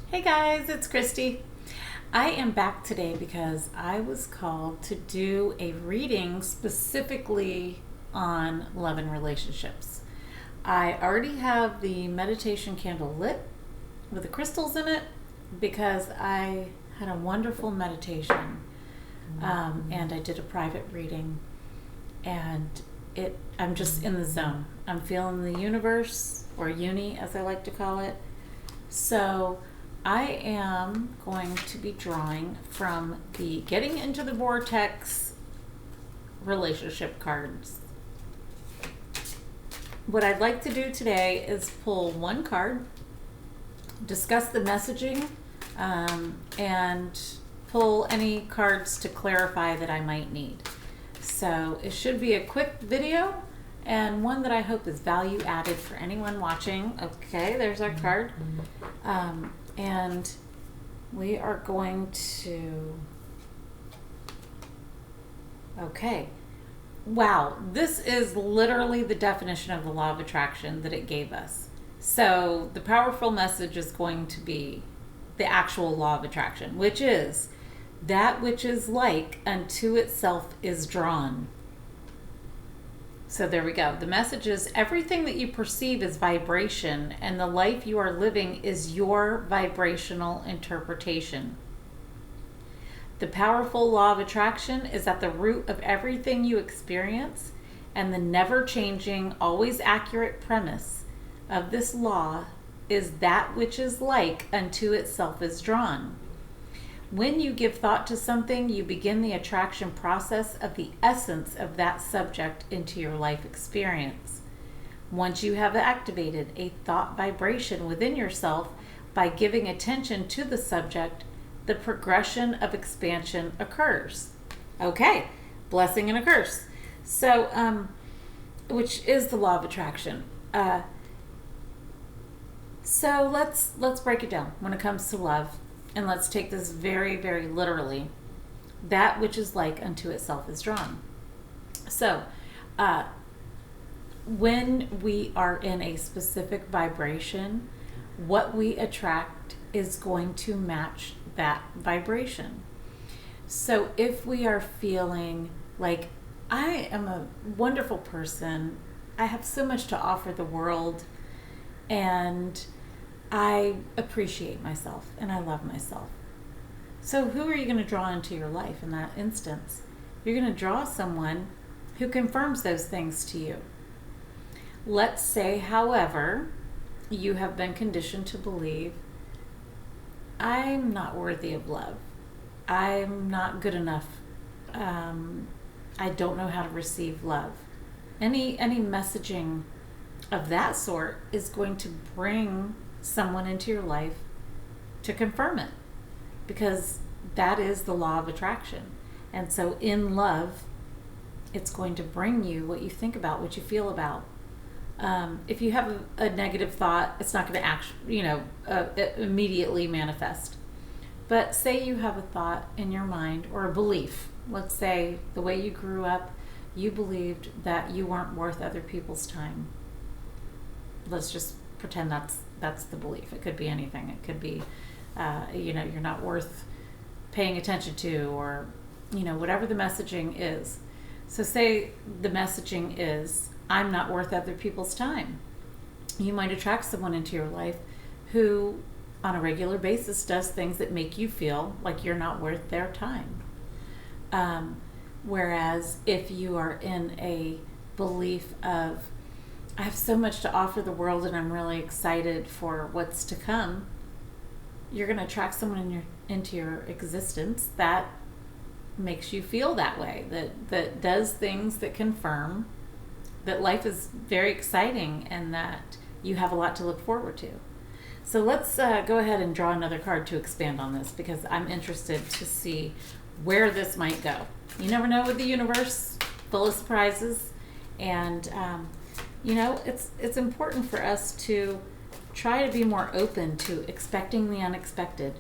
Hey guys, it's Christy. I am back today because I was called to do a reading specifically on love and relationships. I already have the meditation candle lit with the crystals in it because I had a wonderful meditation and I did a private reading, and I'm just in the zone. I'm feeling the universe, or uni as I like to call it. So I am going to be drawing from the Getting into the Vortex relationship cards. What I'd like to do today is pull one card, discuss the messaging, and pull any cards to clarify that I might need. So it should be a quick video and one that I hope is value added for anyone watching. Okay, there's our card. And we are going to, okay. Wow, this is literally the definition of the law of attraction that it gave us. So the powerful message is going to be the actual law of attraction, which is that which is like unto itself is drawn. So there we go. The message is everything that you perceive is vibration, and the life you are living is your vibrational interpretation. The powerful law of attraction is at the root of everything you experience, and the never-changing, always accurate premise of this law is that which is like unto itself is drawn. When you give thought to something, you begin the attraction process of the essence of that subject into your life experience. Once you have activated a thought vibration within yourself by giving attention to the subject, the progression of expansion occurs. Okay, blessing and a curse. So, which is the law of attraction. So let's break it down when it comes to love. And let's take this very, very literally. That which is like unto itself is drawn. So, when we are in a specific vibration, what we attract is going to match that vibration. So if we are feeling like, I am a wonderful person, I have so much to offer the world, and I appreciate myself and I love myself. So who are you going to draw into your life in that instance? You're going to draw someone who confirms those things to you. Let's say, however, you have been conditioned to believe, I'm not worthy of love. I'm not good enough. I don't know how to receive love. Any messaging of that sort is going to bring someone into your life to confirm it, because that is the law of attraction. And so in love, it's going to bring you what you think about, what you feel about. If you have a negative thought, it's not going to immediately manifest. But say you have a thought in your mind or a belief. Let's say the way you grew up, you believed that you weren't worth other people's time. Let's just pretend that's the belief. It could be anything. It could be, you're not worth paying attention to, or, whatever the messaging is. So say the messaging is, I'm not worth other people's time. You might attract someone into your life who, on a regular basis, does things that make you feel like you're not worth their time. Whereas if you are in a belief of, I have so much to offer the world and I'm really excited for what's to come, you're going to attract someone into your existence that makes you feel that way, that does things that confirm that life is very exciting and that you have a lot to look forward to. So let's go ahead and draw another card to expand on this, because I'm interested to see where this might go. You never know with the universe, full of surprises. And it's important for us to try to be more open to expecting the unexpected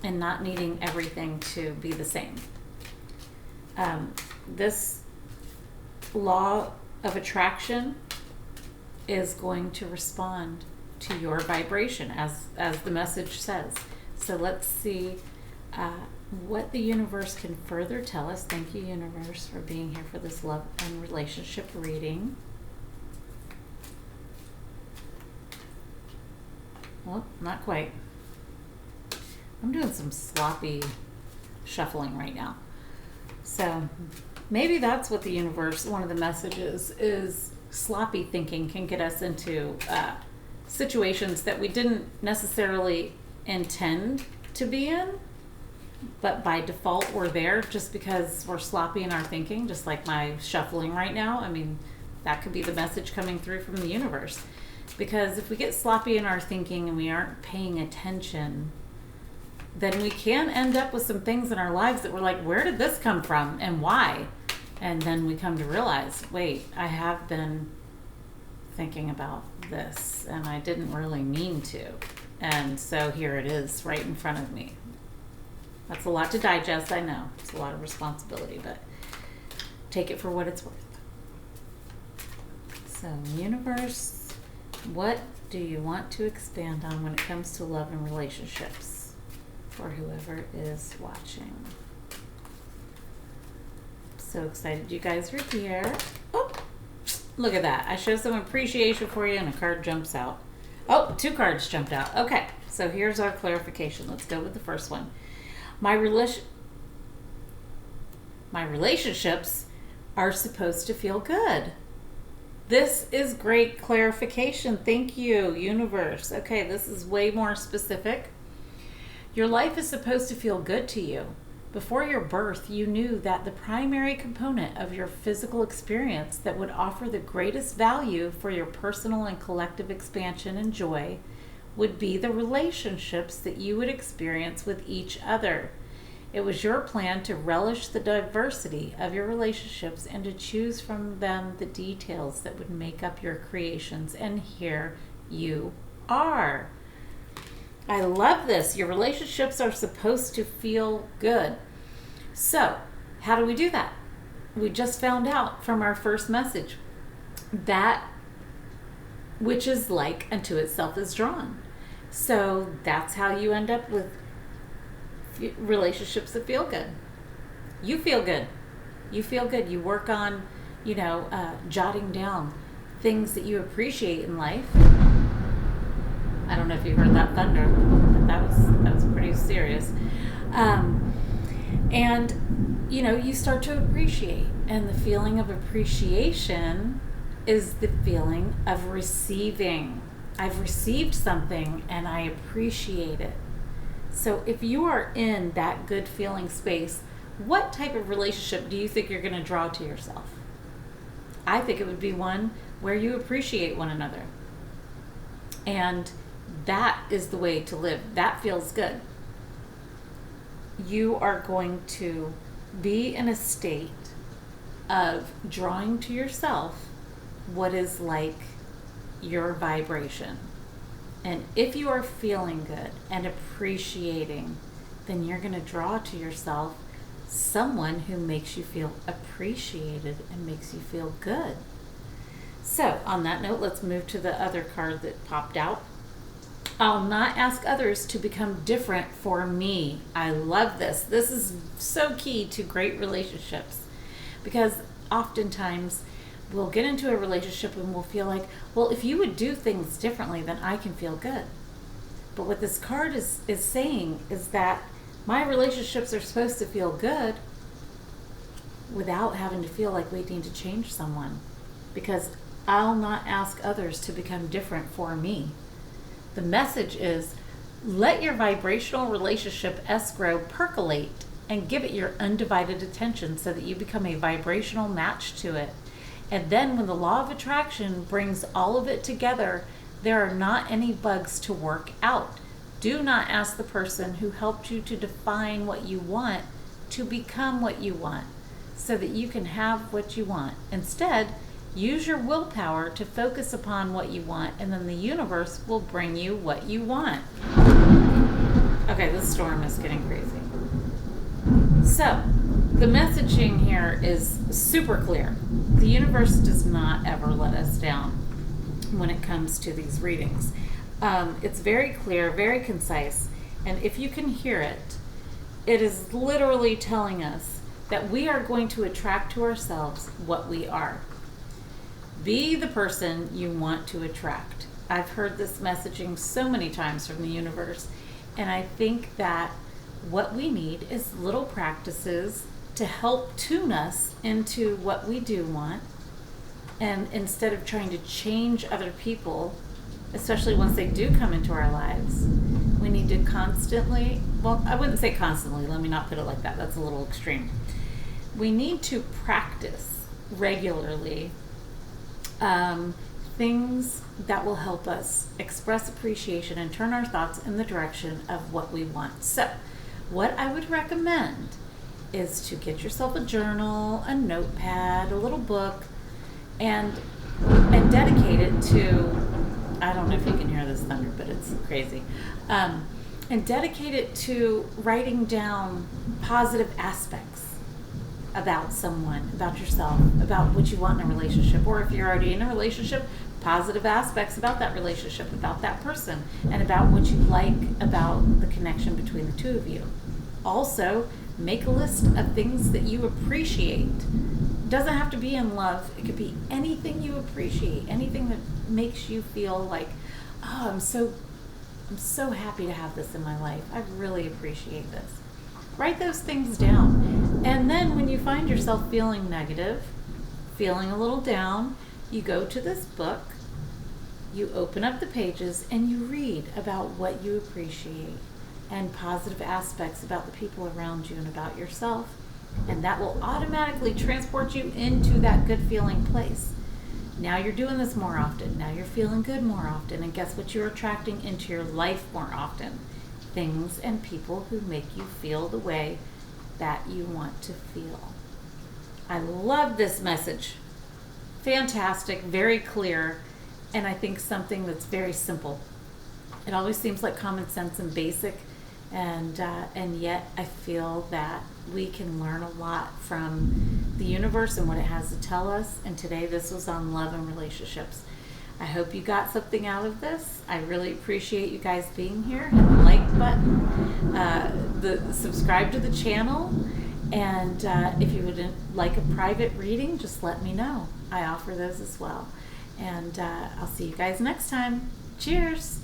and not needing everything to be the same. This law of attraction is going to respond to your vibration, as the message says. So let's see what the universe can further tell us. Thank you, universe, for being here for this love and relationship reading. Well, not quite. I'm doing some sloppy shuffling right now. So maybe that's what the universe, one of the messages is, sloppy thinking can get us into situations that we didn't necessarily intend to be in, but by default we're there just because we're sloppy in our thinking, just like my shuffling right now. I mean, that could be the message coming through from the universe. Because if we get sloppy in our thinking and we aren't paying attention, then we can end up with some things in our lives that we're like, where did this come from and why? And then we come to realize, wait, I have been thinking about this and I didn't really mean to. And so here it is right in front of me. That's a lot to digest, I know. It's a lot of responsibility, but take it for what it's worth. So, universe, what do you want to expand on when it comes to love and relationships for whoever is watching? So excited you guys are here. Oh, look at that. I show some appreciation for you and a card jumps out. Oh, 2 cards jumped out. Okay, so here's our clarification. Let's go with the first one. My relationships are supposed to feel good. This is great clarification. Thank you, universe. Okay, this is way more specific. Your life is supposed to feel good to you. Before your birth, you knew that the primary component of your physical experience that would offer the greatest value for your personal and collective expansion and joy would be the relationships that you would experience with each other. It was your plan to relish the diversity of your relationships and to choose from them the details that would make up your creations. And here you are. I love this. Your relationships are supposed to feel good. So, how do we do that? We just found out from our first message that which is like unto itself is drawn. So that's how you end up with relationships that feel good. You feel good. You feel good. You work on, jotting down things that you appreciate in life. I don't know if you heard that thunder, but that was pretty serious. And you start to appreciate, and the feeling of appreciation is the feeling of receiving. I've received something and I appreciate it. So if you are in that good feeling space, what type of relationship do you think you're going to draw to yourself? I think it would be one where you appreciate one another. And that is the way to live. That feels good. You are going to be in a state of drawing to yourself what is like your vibration. And if you are feeling good and appreciating, then you're going to draw to yourself someone who makes you feel appreciated and makes you feel good. So on that note, let's move to the other card that popped out. I'll not ask others to become different for me. I love this. This is so key to great relationships, because oftentimes we'll get into a relationship and we'll feel like, well, if you would do things differently, then I can feel good. But what this card is saying is that my relationships are supposed to feel good without having to feel like we need to change someone, because I'll not ask others to become different for me. The message is, let your vibrational relationship escrow percolate and give it your undivided attention so that you become a vibrational match to it. And then when the law of attraction brings all of it together, there are not any bugs to work out. Do not ask the person who helped you to define what you want to become what you want so that you can have what you want. Instead, use your willpower to focus upon what you want, and then the universe will bring you what you want. Okay, this storm is getting crazy. So, the messaging here is super clear. The universe does not ever let us down when it comes to these readings. It's very clear, very concise, And if you can hear it, it is literally telling us that we are going to attract to ourselves what we are. Be the person you want to attract. I've heard this messaging so many times from the universe, and I think that what we need is little practices to help tune us into what we do want. And instead of trying to change other people, especially once they do come into our lives, we need to constantly, well, I wouldn't say constantly, let me not put it like that, that's a little extreme. We need to practice regularly things that will help us express appreciation and turn our thoughts in the direction of what we want. So, what I would recommend is to get yourself a journal, a notepad, a little book, and dedicate it to, I don't know if you can hear this thunder, but it's crazy, and dedicate it to writing down positive aspects about someone, about yourself, about what you want in a relationship, or if you're already in a relationship, positive aspects about that relationship, about that person, and about what you like about the connection between the two of you. Also, make a list of things that you appreciate. It doesn't have to be in love. It could be anything you appreciate, anything that makes you feel like, oh, I'm so happy to have this in my life. I really appreciate this. Write those things down. And then when you find yourself feeling negative, feeling a little down, you go to this book, you open up the pages, and you read about what you appreciate and positive aspects about the people around you and about yourself. And that will automatically transport you into that good feeling place. Now you're doing this more often. Now you're feeling good more often. And guess what you're attracting into your life more often? Things and people who make you feel the way that you want to feel. I love this message. Fantastic, very clear, and I think something that's very simple. It always seems like common sense and basic, and yet I feel that we can learn a lot from the universe and what it has to tell us. And today this was on love and relationships. I hope you got something out of this. I really appreciate you guys being here. Hit the like button, subscribe to the channel, and if you would like a private reading, just let me know. I offer those as well. And I'll see you guys next time. Cheers!